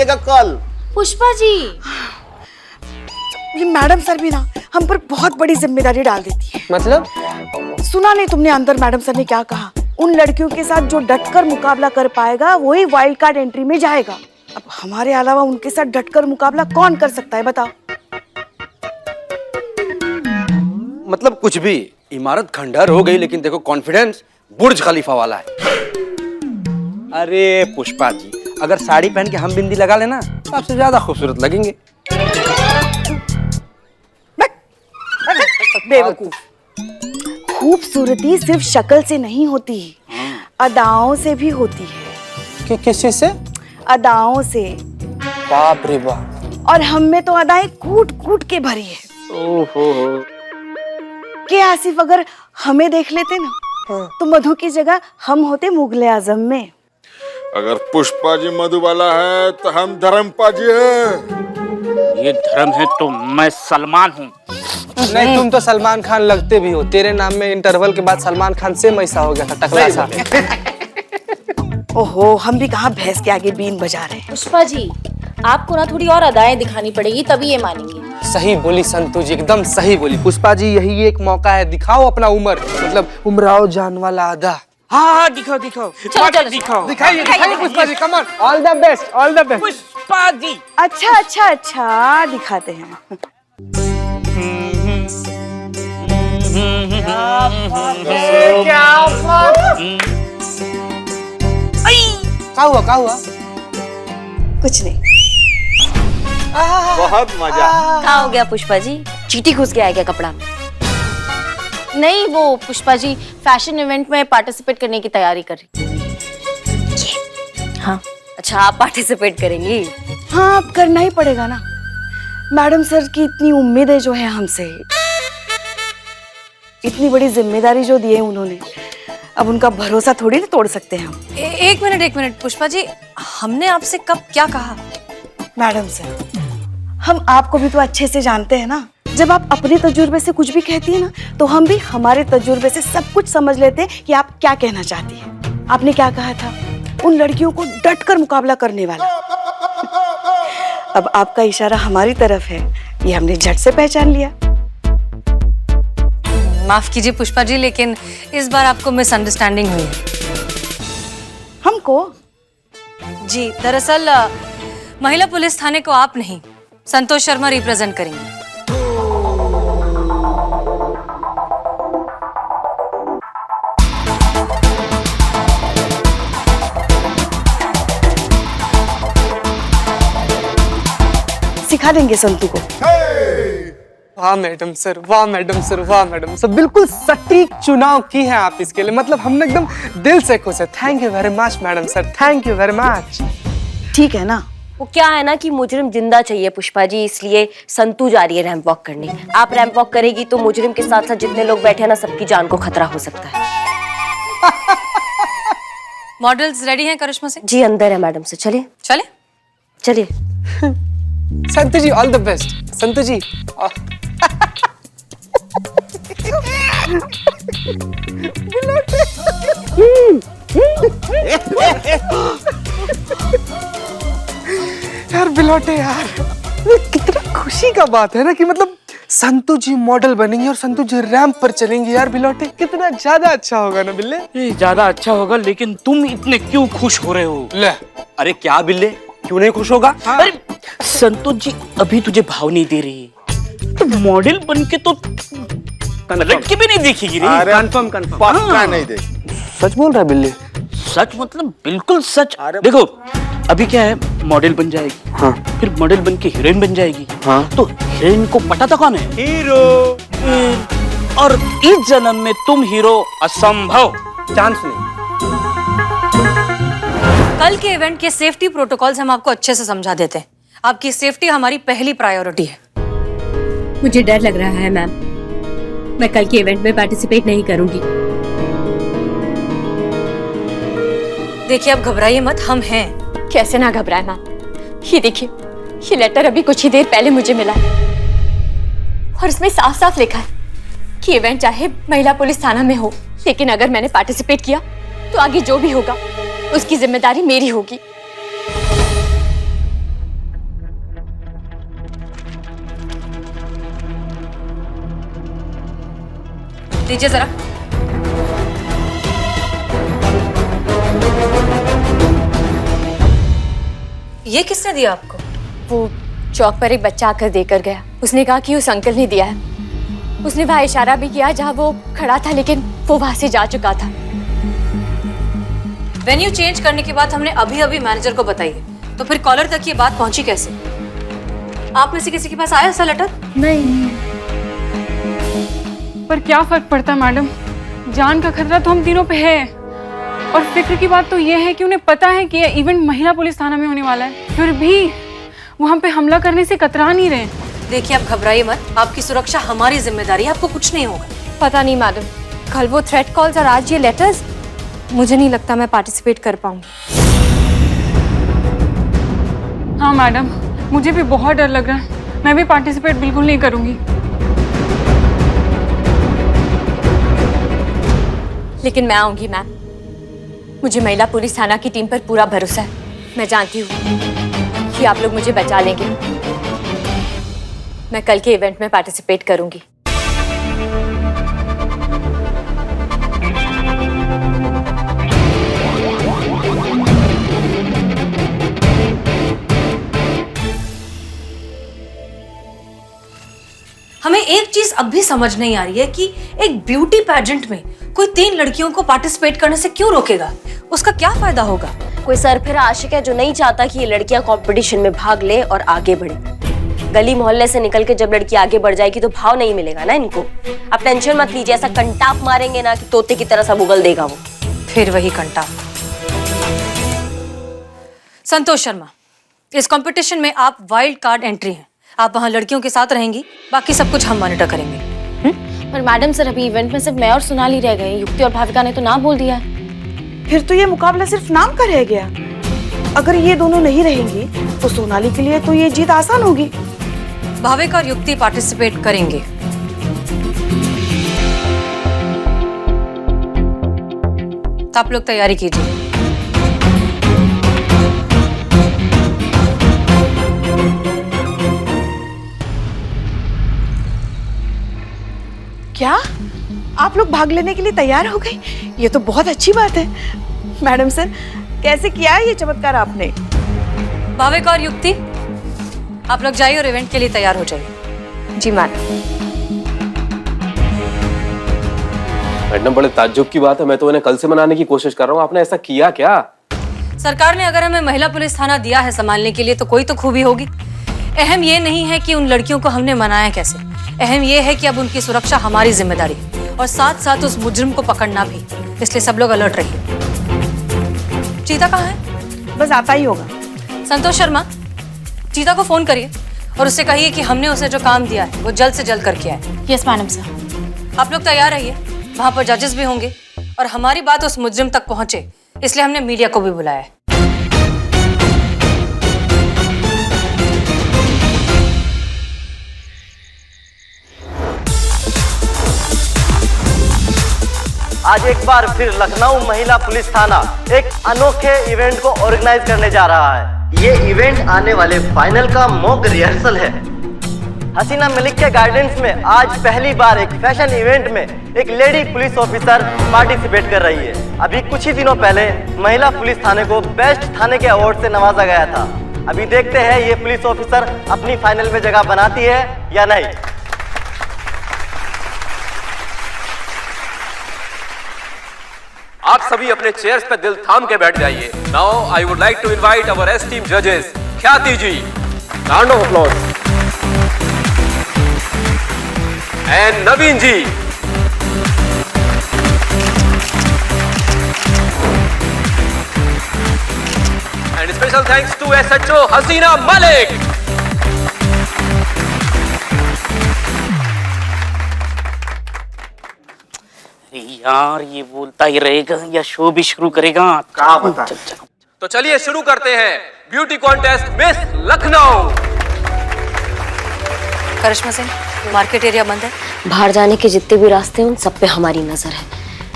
आइएगा कल। पुष्पा जी, ये मैडम सर भी ना हम पर बहुत बड़ी जिम्मेदारी डाल देती है। मतलब? सुना नहीं तुमने अंदर मैडम सर ने क्या कहा? उन लड़कियों के साथ जो डटकर मुकाबला कर पाएगा वही वाइल्ड कार्ड एंट्री में जाएगा। अब हमारे अलावा उनके साथ डटकर मुकाबला कौन कर सकता है बताओ? मतलब कुछ भी, इमारत खंडहर हो गई लेकिन देखो कॉन्फिडेंस बुर्ज खलीफा वाला है। अरे पुष्पा जी, अगर साड़ी पहन के हम बिंदी लगा लेना तो आपसे ज्यादा खूबसूरत लगेंगे। बेवकूफ, खूबसूरती सिर्फ शक्ल से नहीं होती, अदाओं से भी होती है। किसी से? अदाओं से। बाप रे बाप। और हम में तो अदाएं कूट कूट के भरी है। ओहो। के आसिफ अगर हमें देख लेते ना तो मधु की जगह हम होते मुगले आजम में। अगर पुष्पा जी मधु वाला है तो हम धर्मपा जी है। ये धर्म है तो मैं सलमान हूँ। नहीं, तुम तो सलमान खान लगते भी हो। तेरे नाम में इंटरवल के बाद सलमान खान सेम ऐसा हो गया था, टकला सा। ओहो, हम भी कहाँ भैंस के आगे बीन बजा रहे हैं। पुष्पा जी, आपको ना थोड़ी और अदाएं दिखानी पड़ेगी तभी ये मानेंगे। सही बोली संतु जी, एकदम सही बोली। पुष्पा जी, यही एक मौका है, दिखाओ अपना उम्र, मतलब उमराओ जान वाला अदा। हाँ, दिखाओ दिखाओ। चलो दिखाओ। दिखाइए Pushpa ji, come on, all the best, all the best. Pushpa ji. अच्छा दिखाते हैं। क्या हुआ? कुछ नहीं। बहुत मजा। क्या हो गया पुष्पा जी? चींटी घुस गया है क्या कपड़ा में? नहीं, वो पुष्पा जी फैशन इवेंट में पार्टिसिपेट करने की तैयारी कर रही। हाँ, अच्छा आप पार्टिसिपेट करेंगी? हाँ, अब करना ही पड़ेगा ना। मैडम सर की इतनी उम्मीदें जो है हमसे, इतनी बड़ी जिम्मेदारी जो दी है उन्होंने, अब उनका भरोसा थोड़ी ना तोड़ सकते हैं हम। एक मिनट पुष्पा जी, हमने आपसे कब क्या कहा? मैडम सर, हम आपको भी तो अच्छे से जानते हैं ना। जब आप अपने तजुर्बे से कुछ भी कहती है ना तो हम भी हमारे तजुर्बे से सब कुछ समझ लेते हैं कि आप क्या कहना चाहती हैं। आपने क्या कहा था? उन लड़कियों को डटकर मुकाबला करने वाला। अब आपका इशारा हमारी तरफ है, ये हमने झट से पहचान लिया। माफ कीजिए पुष्पा जी, लेकिन इस बार आपको मिसअंडरस्टैंडिंग हुई है। हमको? जी, दरअसल महिला पुलिस थाने को आप नहीं, संतोष शर्मा रिप्रेजेंट करेंगे। सिखा देंगे संतू को। वाह मैडम सर, वाह मैडम सर, वाह मैडम सर, बिल्कुल सटीक चुनाव की है आप इसके लिए। मतलब हमने एकदम दिल से खुश है। Thank you very much madam sir, thank you very much. ठीक है ना? वो क्या है ना कि मुजरिम जिंदा चाहिए पुष्पा जी, इसलिए संतू जा रही है रैंप वॉक करने। आप रैंप वॉक करेगी तो मुजरिम के साथ साथ जितने लोग बैठे हैं ना, सबकी जान को खतरा हो सकता है। मॉडल्स रेडी हैं करिश्मा से? जी अंदर है मैडम से। चलिए चलिए। संतु जी, ऑल द बेस्ट। संतु जी यार बिलोटे यार, कितना खुशी का बात है ना कि मतलब संतु जी मॉडल बनेंगी और संतु जी रैंप पर चलेंगी। यार बिलोटे, कितना ज्यादा अच्छा होगा ना बिल्ले? ज्यादा अच्छा होगा, लेकिन तुम इतने क्यों खुश हो रहे हो? ले, अरे क्या बिल्ले, क्यों नहीं खुश होगा? हाँ। अरे संतोष जी अभी तुझे भाव नहीं दे रही, तो मॉडल बन के तो लड़की भी नहीं देखेगी रे। कंफर्म पक्का नहीं दे। सच बोल रहा है बिल्ले? सच मतलब बिल्कुल सच। देखो अभी क्या है, मॉडल बन जाएगी, हाँ। फिर मॉडल बन के हीरोइन बन जाएगी, हाँ। तो हीरोइन को पता था कौन है? हीरो। और इस जन्म में तुम हीरो असंभव, चांस नहीं। कल के इवेंट के सेफ्टी प्रोटोकॉल्स हम आपको अच्छे से समझा देते हैं। आपकी सेफ्टी हमारी पहली प्रायोरिटी है। मुझे डर लग रहा है मैम, मैं कल के इवेंट में पार्टिसिपेट नहीं करूंगी। देखिए, अब घबराइए मत, हम हैं। कैसे ना घबराए मैम, ये देखिए, ये लेटर अभी कुछ ही देर पहले मुझे मिला है और इसमें साफ साफ लिखा है कि इवेंट चाहे महिला पुलिस थाना में हो, लेकिन अगर मैंने पार्टिसिपेट किया तो आगे जो भी होगा उसकी जिम्मेदारी मेरी होगी। दीजिए जरा। ये किसने दिया आपको? वो चौक पर एक बच्चा आकर देकर गया। उसने कहा कि उस अंकल ने दिया है। उसने वहां इशारा भी किया जहां वो खड़ा था, लेकिन वो वहां से जा चुका था। वेन्यू चेंज करने की बात हमने अभी अभी मैनेजर को बताई है, तो फिर कॉलर तक ये बात पहुंची कैसे? आप में से किसी के पास आया ऐसा लेटर? नहीं, पर क्या फर्क पड़ता मैडम, जान का खतरा तो हम तीनों पे है। और फिक्र की बात तो ये है कि उन्हें पता है कि यह इवेंट महिला पुलिस थाना में होने वाला है, फिर भी वो हम पे हमला करने से कतरा नहीं रहे। देखिए, आप घबराइए मत, आपकी सुरक्षा हमारी जिम्मेदारी है, आपको कुछ नहीं होगा। पता नहीं मैडम, कल वो थ्रेट कॉल्स और आज ये लेटर्स, मुझे नहीं लगता मैं पार्टिसिपेट कर पाऊंगी। हाँ मैडम, मुझे भी बहुत डर लग रहा है। मैं भी पार्टिसिपेट बिल्कुल नहीं करूंगी। लेकिन मैं आऊंगी मैम। मुझे महिला पुलिस थाना की टीम पर पूरा भरोसा है। मैं जानती हूँ कि आप लोग मुझे बचा लेंगे। मैं कल के इवेंट में पार्टिसिपेट करूंगी। हमें एक चीज अब भी समझ नहीं आ रही है कि एक ब्यूटी पैजेंट में कोई 3 लड़कियों को पार्टिसिपेट करने से क्यों रोकेगा? उसका क्या फायदा होगा? कोई सरफिरा आशिक है जो नहीं चाहता कि ये लड़कियां कंपटीशन में भाग ले और आगे बढ़े। गली मोहल्ले से निकल के जब लड़की आगे बढ़ जाएगी तो भाव नहीं मिलेगा ना इनको। आप टेंशन मत लीजिए, ऐसा कंटाप मारेंगे ना कि तोते की तरह सब उगल देगा वो। फिर वही कंटाप। संतोष शर्मा, इस कंपटीशन में आप वाइल्ड कार्ड एंट्री हैं। आप वहां लड़कियों के साथ रहेंगी, बाकी सब कुछ हम मॉनिटर करेंगे। पर मैडम सर, अभी इवेंट में सिर्फ मैं और सोनाली रह गए। युक्ति और भाविका ने तो ना बोल दिया है। फिर तो ये मुकाबला सिर्फ नाम का रह गया। अगर ये दोनों नहीं रहेंगी तो सोनाली के लिए तो ये जीत आसान होगी। भाविका और युक्ति पार्टिसिपेट करेंगे। तो आप लोग तैयारी कीजिए। क्या आप लोग भाग लेने के लिए तैयार हो गए? ये तो बहुत अच्छी बात है। मैडम सर, कैसे किया है ये चमत्कार आपने? भाविका और युक्ति, आप लोग जाइए और इवेंट के लिए तैयार हो जाइए। जी मैडम। मैडम, बड़े ताज्जुब की बात है। मैं तो इन्हें कल से मनाने की कोशिश कर रहा हूँ, आपने ऐसा किया क्या? सरकार ने अगर हमें महिला पुलिस थाना दिया है संभालने के लिए तो कोई तो खूबी होगी। अहम ये नहीं है कि उन लड़कियों को हमने मनाया कैसे, अहम ये है कि अब उनकी सुरक्षा हमारी जिम्मेदारी है और साथ साथ उस मुजरिम को पकड़ना भी। इसलिए सब लोग अलर्ट रहिए। चीता कहाँ है? बस आता ही होगा। संतोष शर्मा, चीता को फोन करिए और उससे कहिए कि हमने उसे जो काम दिया है वो जल्द से जल्द करके आए। Yes madam sir. आप लोग तैयार रहिए, वहां पर जजेस भी होंगे और हमारी बात उस मुजरिम तक पहुंचे, इसलिए हमने मीडिया को भी बुलाया है। आज एक बार फिर लखनऊ महिला पुलिस थाना एक अनोखे इवेंट को ऑर्गेनाइज करने जा रहा है। ये इवेंट आने वाले फाइनल का मॉक रिहर्सल है। हसीना मलिक के गाइडेंस में आज पहली बार एक फैशन इवेंट में एक लेडी पुलिस ऑफिसर पार्टिसिपेट कर रही है। अभी कुछ ही दिनों पहले महिला पुलिस थाने को बेस्ट थाने के अवार्ड से नवाजा गया था। अभी देखते हैं ये पुलिस ऑफिसर अपनी फाइनल में जगह बनाती है या नहीं। आप सभी अपने चेयर्स पे दिल थाम के बैठ जाइए। Now I would like to invite our esteemed जजेस Khyati ji, round of applause, and Naveen ji. And special thanks to SHO Haseena Malik. यार, ये बोलता ही रहेगा या शो भी शुरू करेगा? क्या बता? तो चलिए शुरू करते हैं ब्यूटी कॉन्टेस्ट मिस लखनऊ। करिश्मा सिंह, मार्केट एरिया बंद है। बाहर जाने के जितने भी रास्ते हैं उन सब पे हमारी नजर है।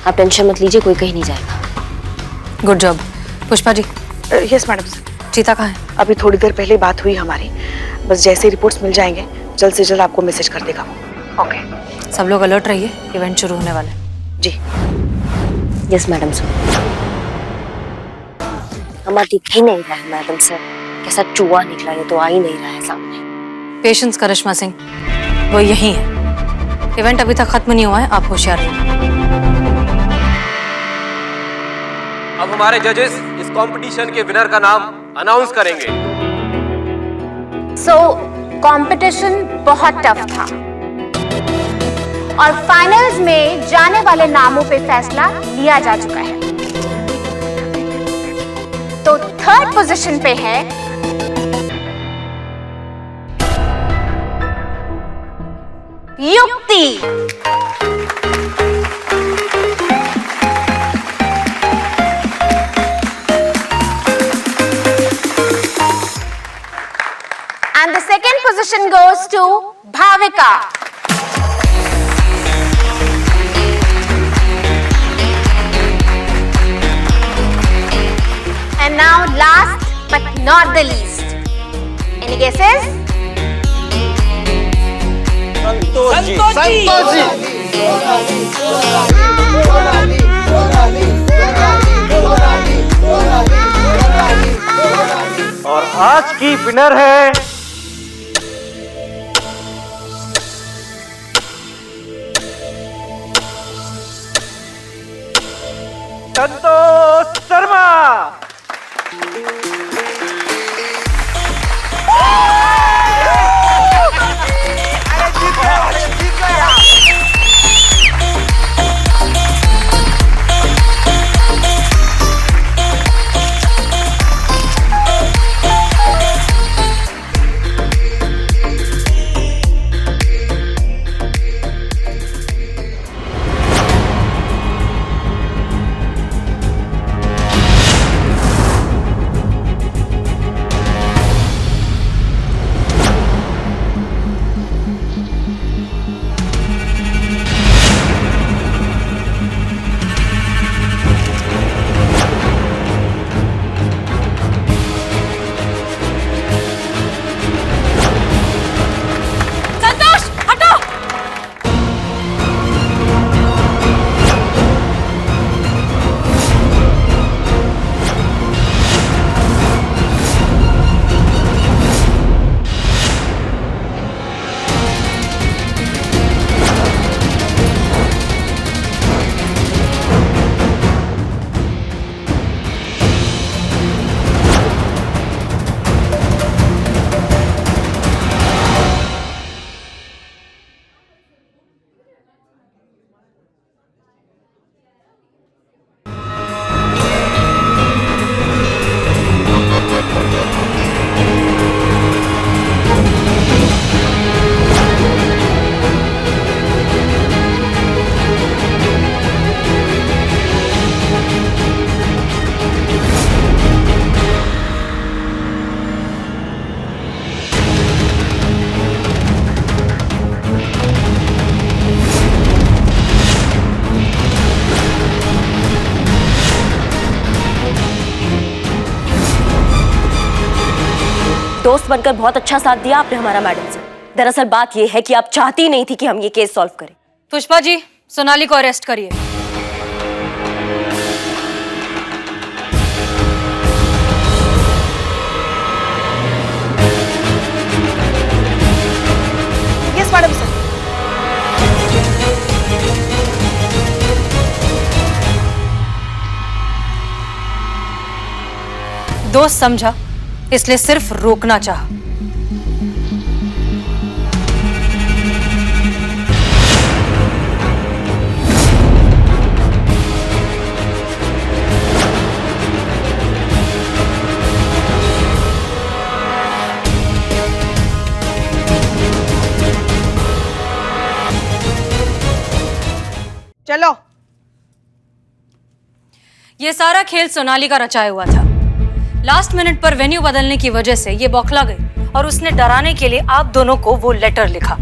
आप टेंशन मत लीजिए, कोई कहीं नहीं जाएगा। Good job. Pushpa ji. Yes madam sir. चीता कहाँ है? अभी थोड़ी देर पहले बात हुई हमारी, बस जैसे रिपोर्ट्स मिल जाएंगे जल्द से जल्द आपको मैसेज कर देगा वो। ओके। सब लोग अलर्ट रहिए, इवेंट शुरू होने वाला है। जी। Yes madam sir. हमारा दिख ही नहीं रहा है मैडम सर, कैसा चूहा निकला, ये तो आ ही नहीं रहा है सामने। पेशेंस करिश्मा सिंह, वो यही है। इवेंट अभी तक खत्म नहीं हुआ है, आप होशियार रहिए। अब हमारे जजेस इस कंपटीशन के विनर का नाम अनाउंस करेंगे। कंपटीशन बहुत टफ था और फाइनल्स में जाने वाले नामों पे फैसला लिया जा चुका है। तो थर्ड पोजीशन पे है युक्ति। And the second position goes to Bhavika. And now last but not the least. Any guesses? और आज की विनर है संतोष शर्मा। दोस्त बनकर बहुत अच्छा साथ दिया आपने हमारा मैडम से। दरअसल बात यह है कि आप चाहती नहीं थी कि हम ये केस सॉल्व करें। पुष्पा जी, सोनाली को अरेस्ट करिए। Yes madam sir. दोस्त समझा, इसलिए सिर्फ रोकना चाहा। चलो। ये सारा खेल सोनाली का रचाया हुआ था। लास्ट मिनट पर वेन्यू बदलने की वजह से ये बौखला गई और उसने डराने के लिए आप दोनों को वो लेटर लिखा।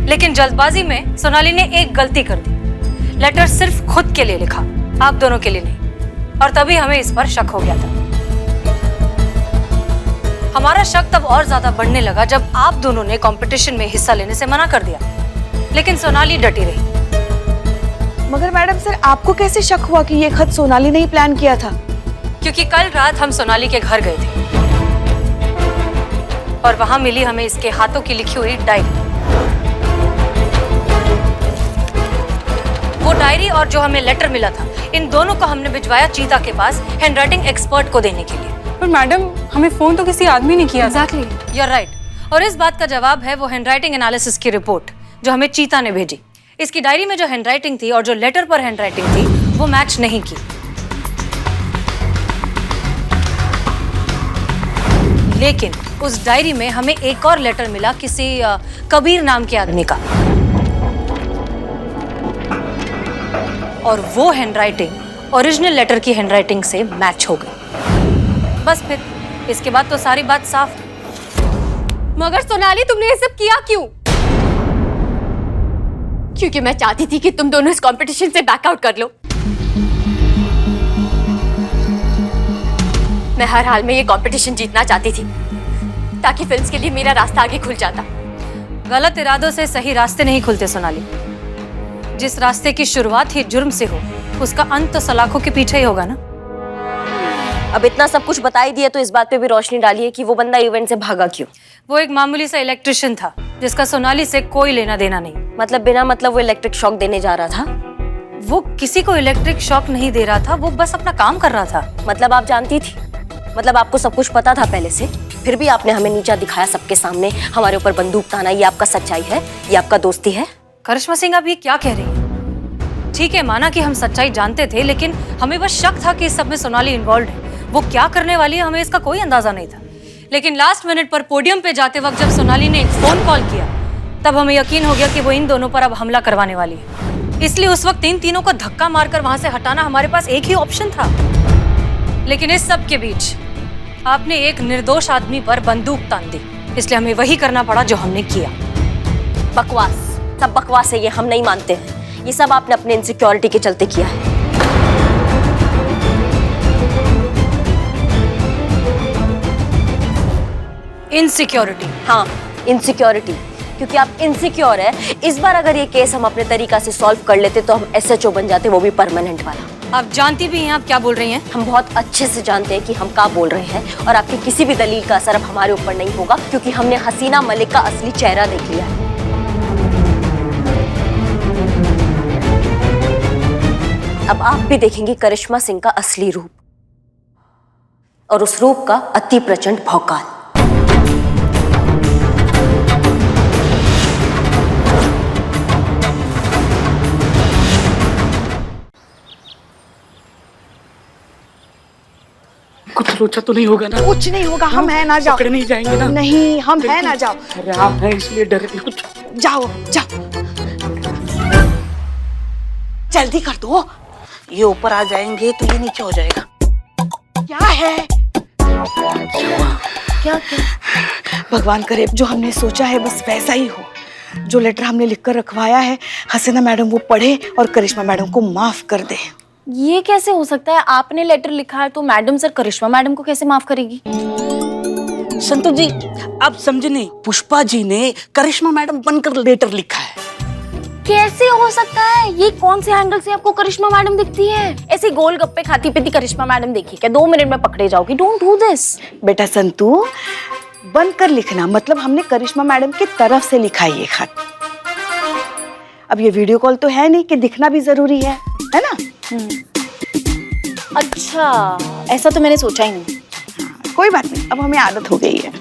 लेकिन जल्दबाजी में सोनाली ने एक गलती कर दी। लेटर सिर्फ खुद के लिए लिखा, आप दोनों के लिए नहीं, और तभी हमें इस पर शक हो गया था। हमारा शक तब और ज्यादा बढ़ने लगा जब आप दोनों ने कंपटीशन में हिस्सा लेने से मना कर दिया, लेकिन सोनाली डटी रही। मगर मैडम सर, आपको कैसे शक हुआ कि ये खत सोनाली ने ही प्लान किया था? क्योंकि कल रात हम सोनाली के घर गए थे और वहां मिली हमें इसके हाथों की लिखी हुई डायरी। वो डायरी और जो हमें लेटर मिला था, इन दोनों को हमने भिजवाया चीता के पास हैंडराइटिंग एक्सपर्ट को देने के लिए। पर मैडम, हमें फोन तो किसी आदमी ने किया। Exactly, you are right. और इस बात का जवाब है वो हैंडराइटिंग एनालिसिस की रिपोर्ट जो हमें चीता ने भेजी। इसकी डायरी में जो हैंडराइटिंग थी और जो लेटर पर हैंडराइटिंग थी वो मैच नहीं की। लेकिन उस डायरी में हमें एक और लेटर मिला किसी कबीर नाम के आदमी का, और वो हैंडराइटिंग ओरिजिनल लेटर की हैंडराइटिंग से मैच हो गई। बस फिर इसके बाद तो सारी बात साफ। मगर सोनाली, तुमने ये सब किया क्यों? क्योंकि मैं चाहती थी कि तुम दोनों इस कंपटीशन से बैकआउट कर लो। मैं हर हाल में ये कंपटीशन जीतना चाहती थी ताकि फिल्म्स के लिए मेरा रास्ता आगे खुल जाता। गलत इरादों से सही रास्ते नहीं खुलते सोनाली। जिस रास्ते की शुरुआत ही जुर्म से हो, उसका अंत तो सलाखों के पीछे ही होगा ना। अब इतना सब कुछ बता ही दिया तो इस बात पे भी रोशनी डालिए कि वो बंदा इवेंट से भागा क्यों? वो एक मामूली सा इलेक्ट्रिशियन था जिसका सोनाली से कोई लेना देना नहीं। मतलब बिना मतलब वो इलेक्ट्रिक शॉक देने जा रहा था? वो किसी को इलेक्ट्रिक शॉक नहीं दे रहा था, वो बस अपना काम कर रहा था। मतलब आप जानती थी? मतलब आपको सब कुछ पता था पहले से, फिर भी आपने हमें नीचा दिखाया सबके सामने, हमारे ऊपर बंदूक ताना। ये आपका सच्चाई है? ये आपका दोस्ती है? करिश्मा सिंह, आप ये क्या कह रही हैं? ठीक है, माना कि हम सच्चाई जानते थे, लेकिन हमें बस शक था कि इस सब में सोनाली इन्वॉल्व है। वो क्या करने वाली है हमें इसका कोई अंदाजा नहीं था। लेकिन लास्ट मिनट पर पोडियम पे जाते वक्त जब सोनाली ने एक फोन कॉल किया, तब हमें यकीन हो गया कि वो इन दोनों पर अब हमला करवाने वाली है। इसलिए उस वक्त इन तीनों को धक्का मारकर वहां से हटाना हमारे पास एक ही ऑप्शन था। लेकिन इस सब के बीच आपने एक निर्दोष आदमी पर बंदूक तान दी, इसलिए हमें वही करना पड़ा जो हमने किया। बकवास, सब बकवास है ये, हम नहीं मानते हैं। ये सब आपने अपने इनसिक्योरिटी के चलते किया है। इनसिक्योरिटी? हाँ, इनसिक्योरिटी, क्योंकि आप इनसिक्योर है। इस बार अगर ये केस हम अपने तरीका से सॉल्व कर लेते तो हम SHO बन जाते, वो भी परमानेंट वाला। आप जानती भी हैं आप क्या बोल रही हैं? हम बहुत अच्छे से जानते हैं कि हम क्या बोल रहे हैं, और आपकी किसी भी दलील का असर अब हमारे ऊपर नहीं होगा, क्योंकि हमने हसीना मलिक का असली चेहरा देख लिया है। अब आप भी देखेंगे करिश्मा सिंह का असली रूप, और उस रूप का अति प्रचंड भौकाल। कुछ लोचा तो नहीं होगा ना? कुछ नहीं होगा, हम है ना, जाओ। पकड़े नहीं जाएंगे ना? नहीं, हम है ना, जाओ। अरे आप हैं इसलिए डर रहे। कुछ जाओ जाओ, जल्दी कर दो। ये ऊपर आ जाएंगे तो ये नीचे हो जाएगा। क्या है? क्या भगवान करे जो हमने सोचा है बस वैसा ही हो। जो लेटर हमने लिखकर रखवाया है, हसीना मैडम वो पढ़े और करिश्मा मैडम को माफ कर दे। ये कैसे हो सकता है? आपने लेटर लिखा है तो मैडम सर करिश्मा मैडम को कैसे माफ करेगी? संतोष जी, आप समझे नहीं, पुष्पा जी ने करिश्मा मैडम बनकर लेटर लिखा है। कैसे हो सकता है? ये कौन से एंगल से आपको करिश्मा मैडम दिखती है? ऐसी गोलगप्पे खाती पीती करिश्मा मैडम देखी क्या? 2 मिनट में पकड़े जाओगी। Don't do this. बेटा संतू, बनकर लिखना मतलब हमने करिश्मा मैडम की तरफ से लिखा है ये खत। अब ये वीडियो कॉल तो है नहीं कि दिखना भी जरूरी है ना? अच्छा, ऐसा तो मैंने सोचा ही नहीं। कोई बात नहीं, अब हमें आदत हो गई है।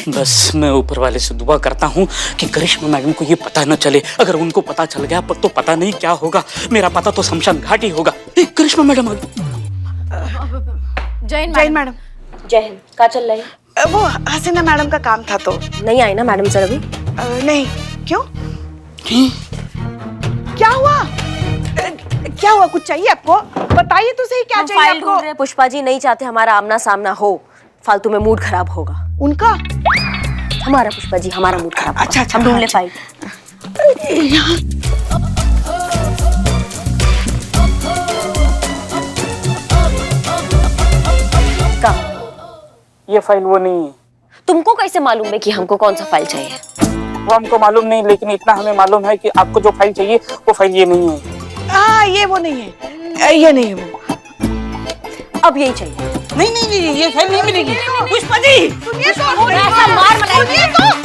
बस मैं ऊपर वाले से दुआ करता हूँ कि करिश्मा मैडम को ये पता न चले। अगर उनको पता चल गया तो पता नहीं क्या होगा। मेरा पता तो शमशान घाट ही होगा। करिश्मा मैडम जय मैडम। जय हिंद। कहाँ चल रही है? वो हसीना मैडम का काम था तो। नहीं आई ना मैडम सर अभी? नहीं। क्यों? क्या हुआ? क्या हुआ? कुछ चाहिए आपको? बताइए तो सही, क्या चाहिए फाइल ढूंढ रहे हैं पुष्पा जी, नहीं चाहते हमारा आमना सामना हो, फालतू में मूड खराब होगा उनका। हमारा पुष्पा जी, हमारा मूड खराब। अच्छा अच्छा, हम ढूंढ ले फाइल। ये फाइल वो नहीं है। तुमको कैसे मालूम है कि हमको कौन सा फाइल चाहिए? वो हमको मालूम नहीं, लेकिन इतना हमें मालूम है कि आपको जो फाइल चाहिए वो फाइल ये नहीं है। हाँ, ये वो नहीं है, ये नहीं है वो। अब यही चाहिए। नहीं नहीं नहीं, ये फाइल नहीं मिलेगी। पुष्पा जी, सुनिए तो, ऐसा मार मनाइए।